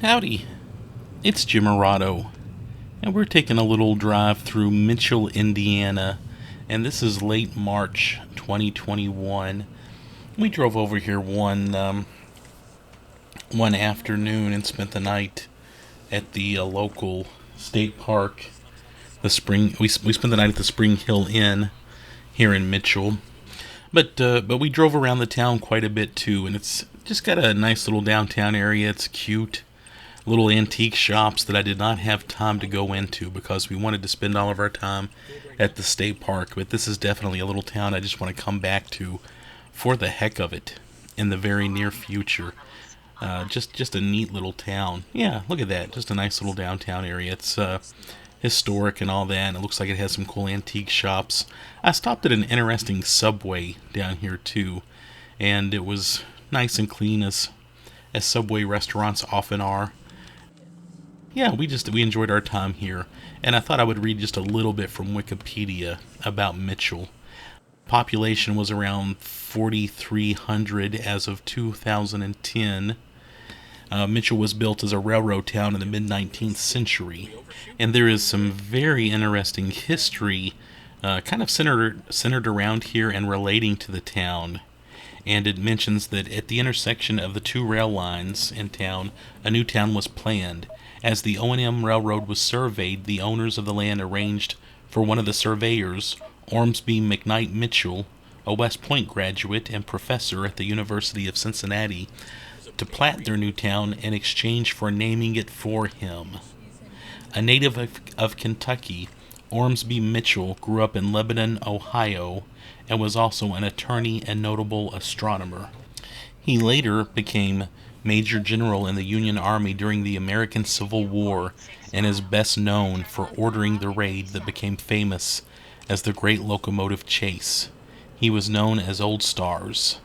Howdy, it's Jim Arado, and we're taking a little drive through Mitchell, Indiana, and this is late March 2021. We drove over here one afternoon and spent the night at the local state park. We spent the night at the Spring Hill Inn here in Mitchell, but we drove around the town quite a bit too, and it's just got a nice little downtown area. It's cute. Little antique shops that I did not have time to go into because we wanted to spend all of our time at the state park. But this is definitely a little town I just want to come back to for the heck of it in the very near future. Just a neat little town. Yeah, look at that. Just a nice little downtown area. It's historic and all that, and it looks like it has some cool antique shops. I stopped at an interesting Subway down here too, and it was nice and clean as Subway restaurants often are. Yeah, we enjoyed our time here, and I thought I would read just a little bit from Wikipedia about Mitchell. Population was around 4,300 as of 2010. Mitchell was built as a railroad town in the mid-19th century, and there is some very interesting history kind of centered around here and relating to the town. And it mentions that at the intersection of the two rail lines in town, a new town was planned. As the O&M Railroad was surveyed, the owners of the land arranged for one of the surveyors, Ormsby McKnight Mitchell, a West Point graduate and professor at the University of Cincinnati, to plat their new town in exchange for naming it for him. A native of Kentucky, Ormsby Mitchell grew up in Lebanon, Ohio, and was also an attorney and notable astronomer. He later became Major General in the Union Army during the American Civil War and is best known for ordering the raid that became famous as the Great Locomotive Chase. He was known as Old Stars.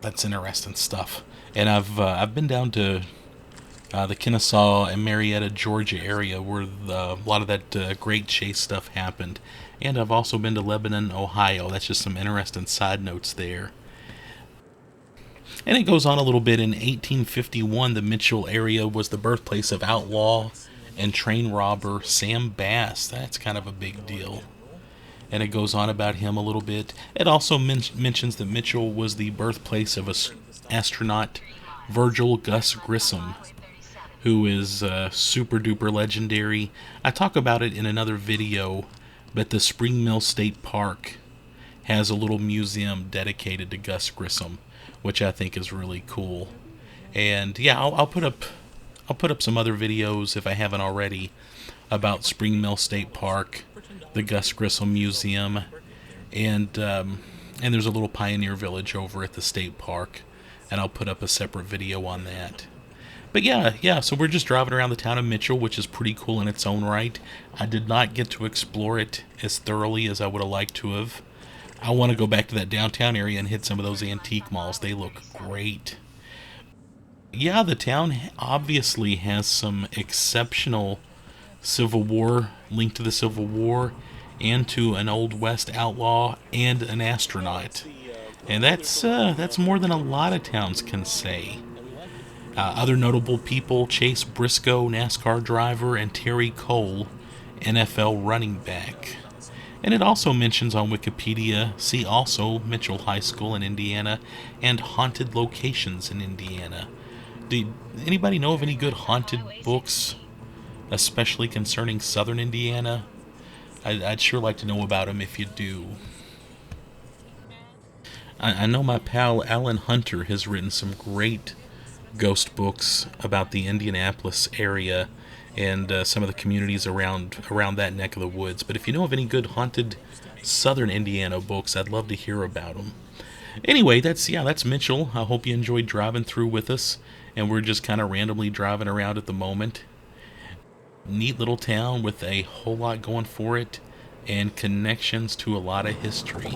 That's interesting stuff. And I've been down to the Kennesaw and Marietta, Georgia area where a lot of that Great Chase stuff happened. And I've also been to Lebanon, Ohio. That's just some interesting side notes there. And it goes on a little bit. In 1851, the Mitchell area was the birthplace of outlaw and train robber Sam Bass. That's kind of a big deal. And it goes on about him a little bit. It also mentions that Mitchell was the birthplace of astronaut Virgil Gus Grissom, who is super duper legendary. I talk about it in another video, but the Spring Mill State Park has a little museum dedicated to Gus Grissom, which I think is really cool. And yeah, I'll put up some other videos if I haven't already about Spring Mill State Park, the Gus Grissom Museum, and there's a little pioneer village over at the state park, and I'll put up a separate video on that. But yeah, so we're just driving around the town of Mitchell, which is pretty cool in its own right. I did not get to explore it as thoroughly as I would have liked to have. I want to go back to that downtown area and hit some of those antique malls. They look great. Yeah, the town obviously has some exceptional Civil War, linked to the Civil War, and to an Old West outlaw and an astronaut. And that's more than a lot of towns can say. Other notable people: Chase Briscoe, NASCAR driver, and Terry Cole, NFL running back. And it also mentions on Wikipedia, see also Mitchell High School in Indiana and haunted locations in Indiana. Did anybody know of any good haunted books, especially concerning southern Indiana? I'd sure like to know about them if you do. I know my pal Alan Hunter has written some great ghost books about the Indianapolis area and some of the communities around that neck of the woods. But if you know of any good haunted southern Indiana books, I'd love to hear about them. Anyway, that's Mitchell. I hope you enjoyed driving through with us, and we're just kind of randomly driving around at the moment. Neat little town with a whole lot going for it and connections to a lot of history.